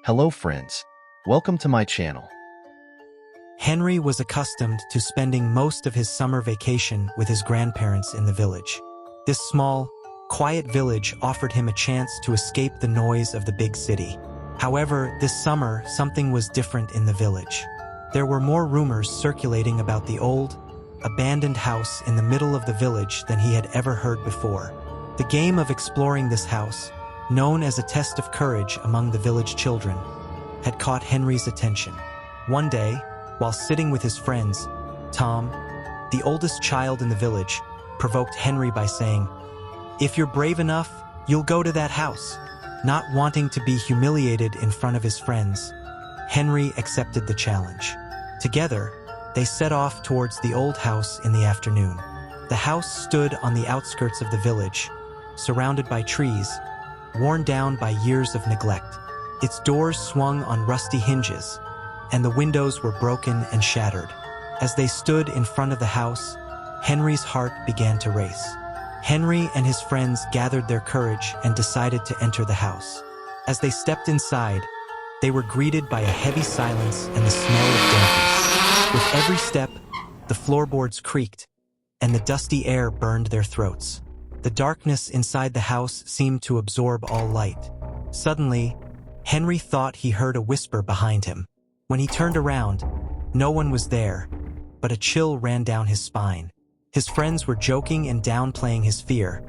Hello friends. Welcome to my channel. Henry was accustomed to spending most of his summer vacation with his grandparents in the village. This small, quiet village offered him a chance to escape the noise of the big city. However, this summer, something was different in the village. There were more rumors circulating about the old, abandoned house in the middle of the village than he had ever heard before. The game of exploring this house, known as a test of courage among the village children, had caught Henry's attention. One day, while sitting with his friends, Tom, the oldest child in the village, provoked Henry by saying, "If you're brave enough, you'll go to that house." Not wanting to be humiliated in front of his friends, Henry accepted the challenge. Together, they set off towards the old house in the afternoon. The house stood on the outskirts of the village, surrounded by trees, worn down by years of neglect. Its doors swung on rusty hinges, and the windows were broken and shattered. As they stood in front of the house, Henry's heart began to race. Henry and his friends gathered their courage and decided to enter the house. As they stepped inside, they were greeted by a heavy silence and the smell of dampness. With every step, the floorboards creaked, and the dusty air burned their throats. The darkness inside the house seemed to absorb all light. Suddenly, Henry thought he heard a whisper behind him. When he turned around, no one was there, but a chill ran down his spine. His friends were joking and downplaying his fear,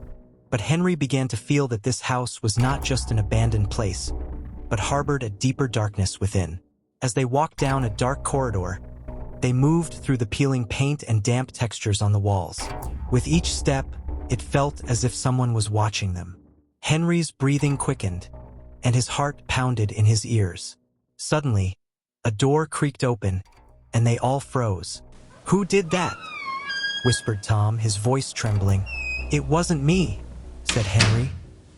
but Henry began to feel that this house was not just an abandoned place, but harbored a deeper darkness within. As they walked down a dark corridor, they moved through the peeling paint and damp textures on the walls. With each step, it felt as if someone was watching them. Henry's breathing quickened, and his heart pounded in his ears. Suddenly, a door creaked open, and they all froze. "Who did that?" whispered Tom, his voice trembling. "It wasn't me," said Henry,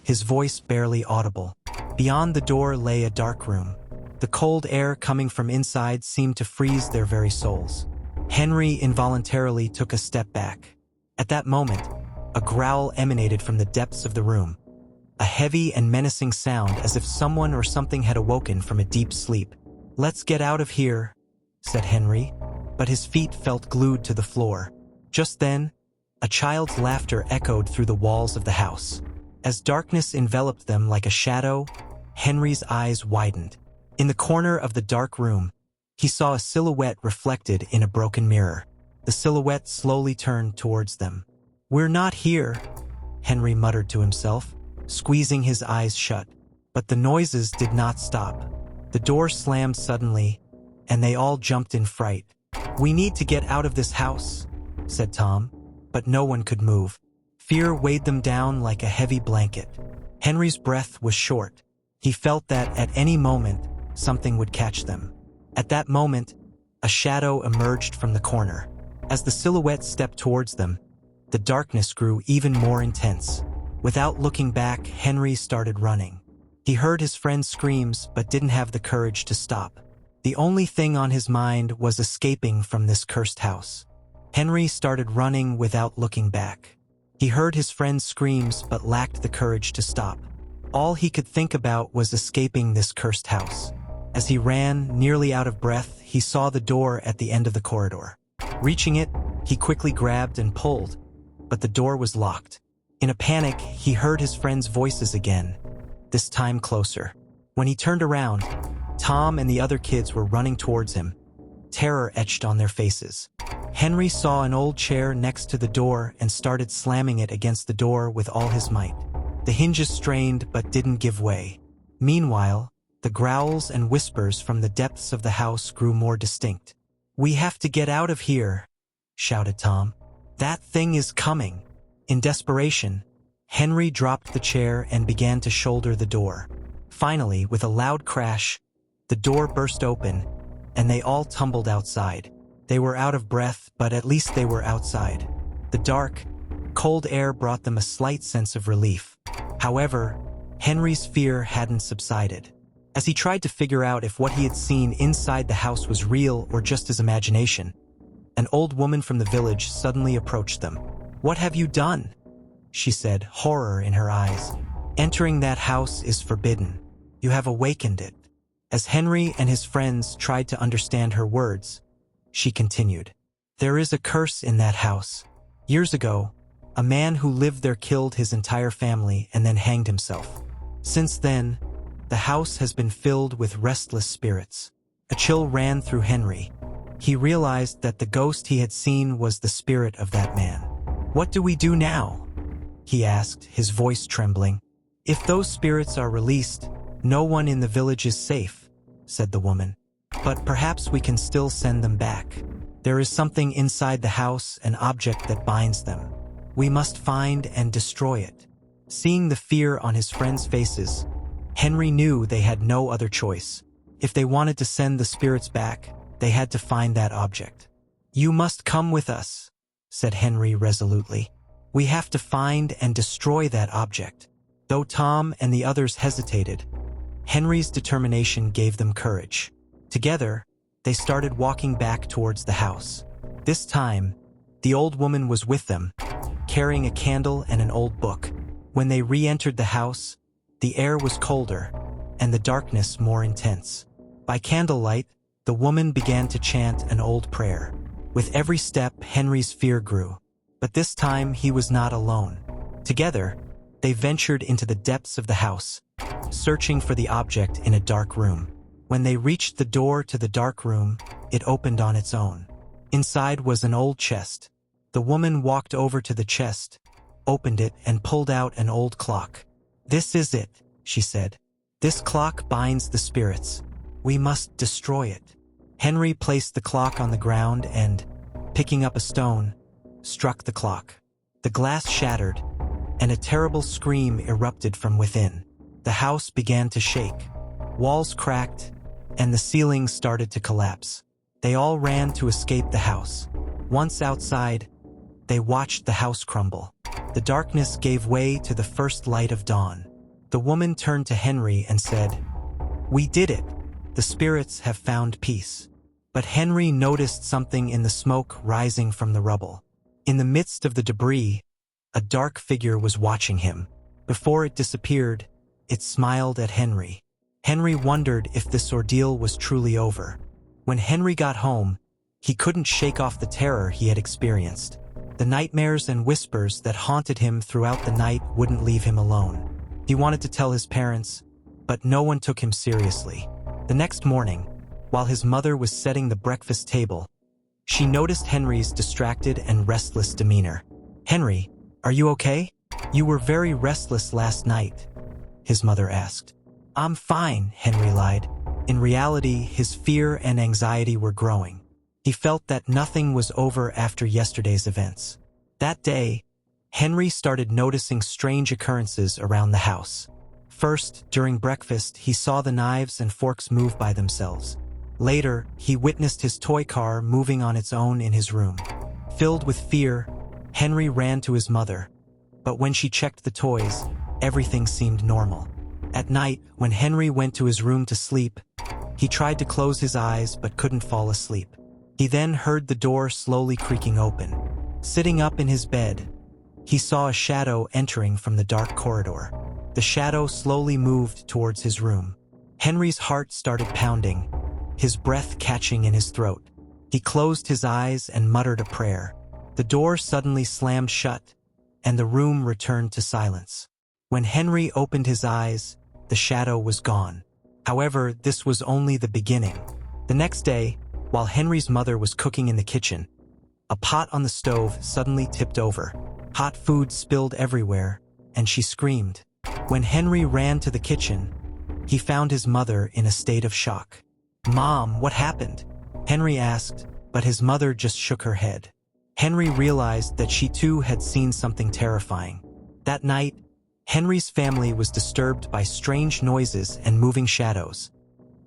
his voice barely audible. Beyond the door lay a dark room. The cold air coming from inside seemed to freeze their very souls. Henry involuntarily took a step back. At that moment, a growl emanated from the depths of the room, a heavy and menacing sound as if someone or something had awoken from a deep sleep. "Let's get out of here," said Henry, but his feet felt glued to the floor. Just then, a child's laughter echoed through the walls of the house. As darkness enveloped them like a shadow, Henry's eyes widened. In the corner of the dark room, he saw a silhouette reflected in a broken mirror. The silhouette slowly turned towards them. "We're not here," Henry muttered to himself, squeezing his eyes shut. But the noises did not stop. The door slammed suddenly, and they all jumped in fright. "We need to get out of this house," said Tom, but no one could move. Fear weighed them down like a heavy blanket. Henry's breath was short. He felt that at any moment, something would catch them. At that moment, a shadow emerged from the corner. As the silhouette stepped towards them, the darkness grew even more intense. Without looking back, Henry started running. He heard his friends' screams but didn't have the courage to stop. The only thing on his mind was escaping from this cursed house. Henry started running without looking back. He heard his friends' screams but lacked the courage to stop. All he could think about was escaping this cursed house. As he ran, nearly out of breath, he saw the door at the end of the corridor. Reaching it, he quickly grabbed and pulled, but the door was locked. In a panic, he heard his friends' voices again, this time closer. When he turned around, Tom and the other kids were running towards him, terror etched on their faces. Henry saw an old chair next to the door and started slamming it against the door with all his might. The hinges strained but didn't give way. Meanwhile, the growls and whispers from the depths of the house grew more distinct. "We have to get out of here," shouted Tom. "That thing is coming." In desperation, Henry dropped the chair and began to shoulder the door. Finally, with a loud crash, the door burst open, and they all tumbled outside. They were out of breath, but at least they were outside. The dark, cold air brought them a slight sense of relief. However, Henry's fear hadn't subsided. As he tried to figure out if what he had seen inside the house was real or just his imagination, an old woman from the village suddenly approached them. "What have you done?" she said, horror in her eyes. "Entering that house is forbidden. You have awakened it." As Henry and his friends tried to understand her words, she continued, "There is a curse in that house. Years ago, a man who lived there killed his entire family and then hanged himself. Since then, the house has been filled with restless spirits." A chill ran through Henry. He realized that the ghost he had seen was the spirit of that man. "What do we do now?" he asked, his voice trembling. "If those spirits are released, no one in the village is safe," said the woman. "But perhaps we can still send them back. There is something inside the house, an object that binds them. We must find and destroy it." Seeing the fear on his friends' faces, Henry knew they had no other choice. If they wanted to send the spirits back, they had to find that object. "You must come with us," said Henry resolutely. "We have to find and destroy that object." Though Tom and the others hesitated, Henry's determination gave them courage. Together, they started walking back towards the house. This time, the old woman was with them, carrying a candle and an old book. When they re-entered the house, the air was colder, and the darkness more intense. By candlelight, the woman began to chant an old prayer. With every step, Henry's fear grew. But this time, he was not alone. Together, they ventured into the depths of the house, searching for the object in a dark room. When they reached the door to the dark room, it opened on its own. Inside was an old chest. The woman walked over to the chest, opened it, and pulled out an old clock. "This is it," she said. "This clock binds the spirits. We must destroy it." Henry placed the clock on the ground and, picking up a stone, struck the clock. The glass shattered, and a terrible scream erupted from within. The house began to shake. Walls cracked, and the ceiling started to collapse. They all ran to escape the house. Once outside, they watched the house crumble. The darkness gave way to the first light of dawn. The woman turned to Henry and said, "We did it. The spirits have found peace." But Henry noticed something in the smoke rising from the rubble. In the midst of the debris, a dark figure was watching him. Before it disappeared, it smiled at Henry. Henry wondered if this ordeal was truly over. When Henry got home, he couldn't shake off the terror he had experienced. The nightmares and whispers that haunted him throughout the night wouldn't leave him alone. He wanted to tell his parents, but no one took him seriously. The next morning, while his mother was setting the breakfast table, she noticed Henry's distracted and restless demeanor. "Henry, are you okay? You were very restless last night," his mother asked. "I'm fine," Henry lied. In reality, his fear and anxiety were growing. He felt that nothing was over after yesterday's events. That day, Henry started noticing strange occurrences around the house. First, during breakfast, he saw the knives and forks move by themselves. Later, he witnessed his toy car moving on its own in his room. Filled with fear, Henry ran to his mother. But when she checked the toys, everything seemed normal. At night, when Henry went to his room to sleep, he tried to close his eyes but couldn't fall asleep. He then heard the door slowly creaking open. Sitting up in his bed, he saw a shadow entering from the dark corridor. The shadow slowly moved towards his room. Henry's heart started pounding, his breath catching in his throat. He closed his eyes and muttered a prayer. The door suddenly slammed shut, and the room returned to silence. When Henry opened his eyes, the shadow was gone. However, this was only the beginning. The next day, while Henry's mother was cooking in the kitchen, a pot on the stove suddenly tipped over. Hot food spilled everywhere, and she screamed. When Henry ran to the kitchen, he found his mother in a state of shock. "Mom, what happened?" Henry asked, but his mother just shook her head. Henry realized that she too had seen something terrifying. That night, Henry's family was disturbed by strange noises and moving shadows.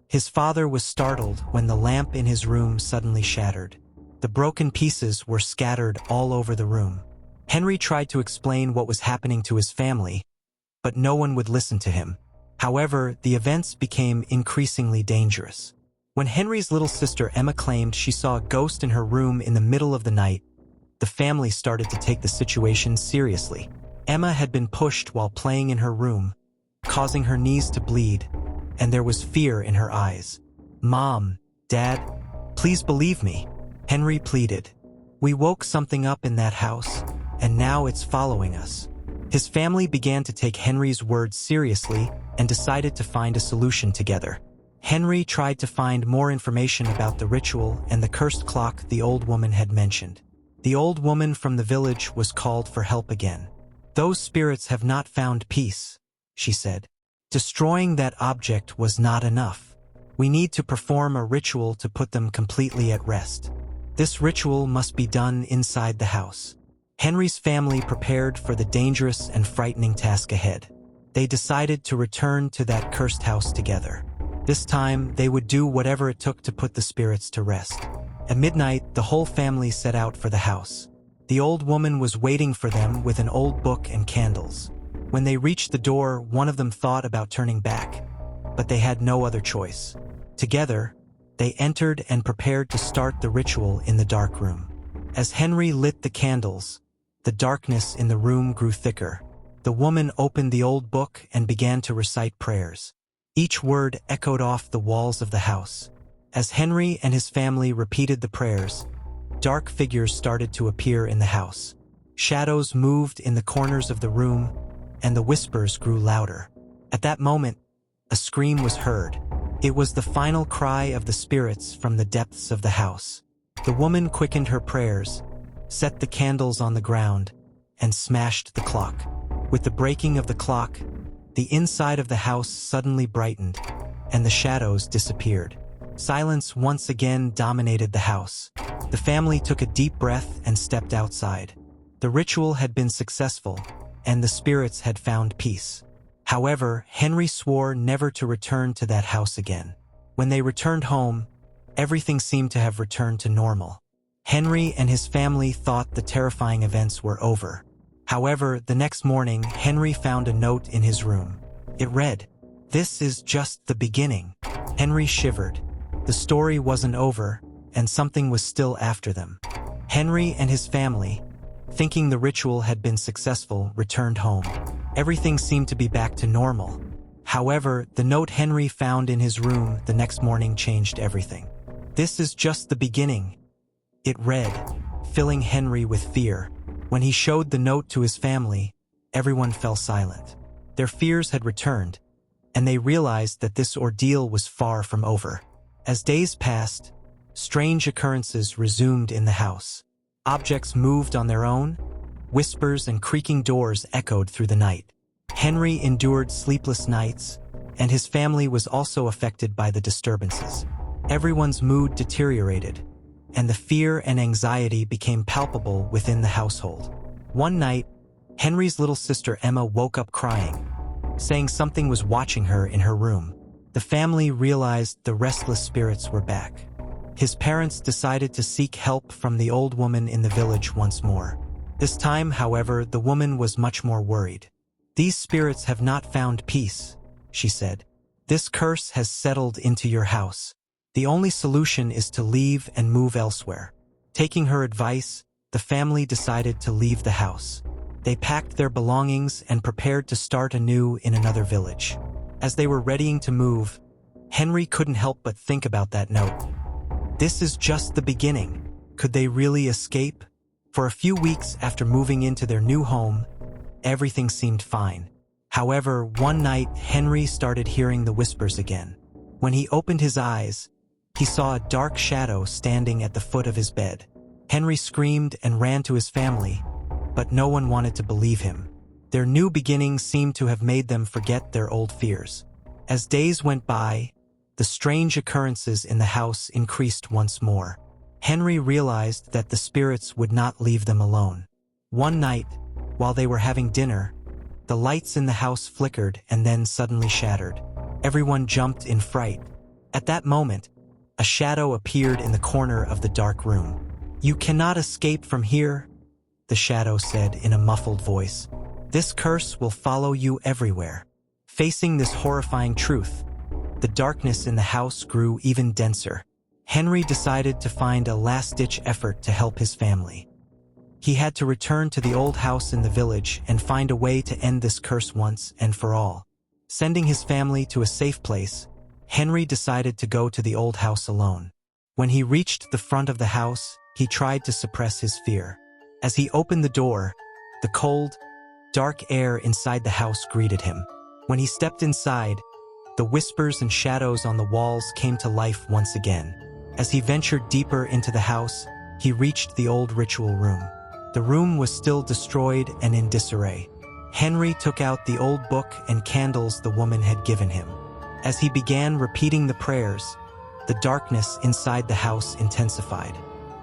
His father was startled when the lamp in his room suddenly shattered. The broken pieces were scattered all over the room. Henry tried to explain what was happening to his family, but no one would listen to him. However, the events became increasingly dangerous. When Henry's little sister Emma claimed she saw a ghost in her room in the middle of the night, the family started to take the situation seriously. Emma had been pushed while playing in her room, causing her knees to bleed, and there was fear in her eyes. "Mom, Dad, please believe me," Henry pleaded. "We woke something up in that house, and now it's following us." His family began to take Henry's words seriously and decided to find a solution together. Henry tried to find more information about the ritual and the cursed clock the old woman had mentioned. The old woman from the village was called for help again. "Those spirits have not found peace," she said. "Destroying that object was not enough. We need to perform a ritual to put them completely at rest. This ritual must be done inside the house." Henry's family prepared for the dangerous and frightening task ahead. They decided to return to that cursed house together. This time, they would do whatever it took to put the spirits to rest. At midnight, the whole family set out for the house. The old woman was waiting for them with an old book and candles. When they reached the door, one of them thought about turning back, but they had no other choice. Together, they entered and prepared to start the ritual in the dark room. As Henry lit the candles, the darkness in the room grew thicker. The woman opened the old book and began to recite prayers. Each word echoed off the walls of the house. As Henry and his family repeated the prayers, dark figures started to appear in the house. Shadows moved in the corners of the room, and the whispers grew louder. At that moment, a scream was heard. It was the final cry of the spirits from the depths of the house. The woman quickened her prayers, set the candles on the ground, and smashed the clock. With the breaking of the clock, the inside of the house suddenly brightened, and the shadows disappeared. Silence once again dominated the house. The family took a deep breath and stepped outside. The ritual had been successful, and the spirits had found peace. However, Henry swore never to return to that house again. When they returned home, everything seemed to have returned to normal. Henry and his family thought the terrifying events were over. However, the next morning, Henry found a note in his room. It read, "This is just the beginning." Henry shivered. The story wasn't over, and something was still after them. Henry and his family, thinking the ritual had been successful, returned home. Everything seemed to be back to normal. However, the note Henry found in his room the next morning changed everything. "This is just the beginning," it read, filling Henry with fear. When he showed the note to his family, everyone fell silent. Their fears had returned, and they realized that this ordeal was far from over. As days passed, strange occurrences resumed in the house. Objects moved on their own, whispers and creaking doors echoed through the night. Henry endured sleepless nights, and his family was also affected by the disturbances. Everyone's mood deteriorated, and the fear and anxiety became palpable within the household. One night, Henry's little sister Emma woke up crying, saying something was watching her in her room. The family realized the restless spirits were back. His parents decided to seek help from the old woman in the village once more. This time, however, the woman was much more worried. "These spirits have not found peace," she said. "This curse has settled into your house. The only solution is to leave and move elsewhere." Taking her advice, the family decided to leave the house. They packed their belongings and prepared to start anew in another village. As they were readying to move, Henry couldn't help but think about that note. This is just the beginning. Could they really escape? For a few weeks after moving into their new home, everything seemed fine. However, one night, Henry started hearing the whispers again. When he opened his eyes, he saw a dark shadow standing at the foot of his bed. Henry screamed and ran to his family, but no one wanted to believe him. Their new beginning seemed to have made them forget their old fears. As days went by, the strange occurrences in the house increased once more. Henry realized that the spirits would not leave them alone. One night, while they were having dinner, the lights in the house flickered and then suddenly shattered. Everyone jumped in fright. At that moment, a shadow appeared in the corner of the dark room. "You cannot escape from here," the shadow said in a muffled voice. "This curse will follow you everywhere." Facing this horrifying truth, the darkness in the house grew even denser. Henry decided to find a last-ditch effort to help his family. He had to return to the old house in the village and find a way to end this curse once and for all. Sending his family to a safe place, Henry decided to go to the old house alone. When he reached the front of the house, he tried to suppress his fear. As he opened the door, the cold, dark air inside the house greeted him. When he stepped inside, the whispers and shadows on the walls came to life once again. As he ventured deeper into the house, he reached the old ritual room. The room was still destroyed and in disarray. Henry took out the old book and candles the woman had given him. As he began repeating the prayers, the darkness inside the house intensified.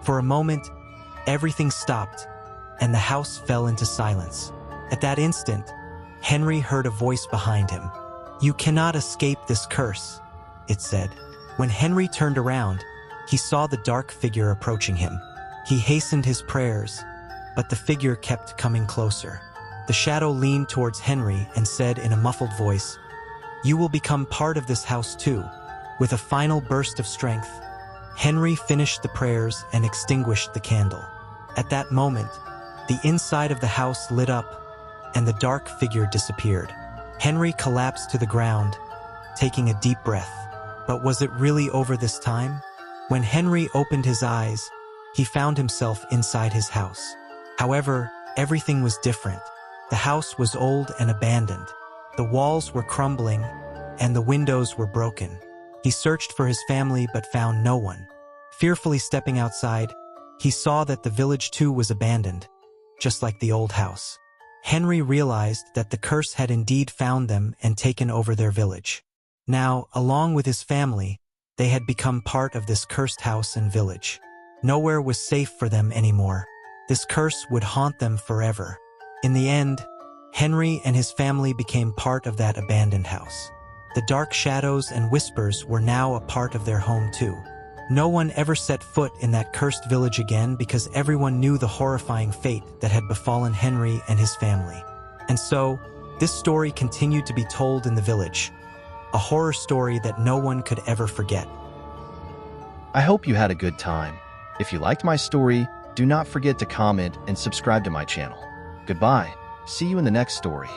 For a moment, everything stopped, and the house fell into silence. At that instant, Henry heard a voice behind him. "You cannot escape this curse," it said. When Henry turned around, he saw the dark figure approaching him. He hastened his prayers, but the figure kept coming closer. The shadow leaned towards Henry and said in a muffled voice, "You will become part of this house too." With a final burst of strength, Henry finished the prayers and extinguished the candle. At that moment, the inside of the house lit up, and the dark figure disappeared. Henry collapsed to the ground, taking a deep breath. But was it really over this time? When Henry opened his eyes, he found himself inside his house. However, everything was different. The house was old and abandoned. The walls were crumbling, and the windows were broken. He searched for his family but found no one. Fearfully stepping outside, he saw that the village too was abandoned, just like the old house. Henry realized that the curse had indeed found them and taken over their village. Now, along with his family, they had become part of this cursed house and village. Nowhere was safe for them anymore. This curse would haunt them forever. In the end, Henry and his family became part of that abandoned house. The dark shadows and whispers were now a part of their home too. No one ever set foot in that cursed village again because everyone knew the horrifying fate that had befallen Henry and his family. And so, this story continued to be told in the village, a horror story that no one could ever forget. I hope you had a good time. If you liked my story, do not forget to comment and subscribe to my channel. Goodbye. See you in the next story.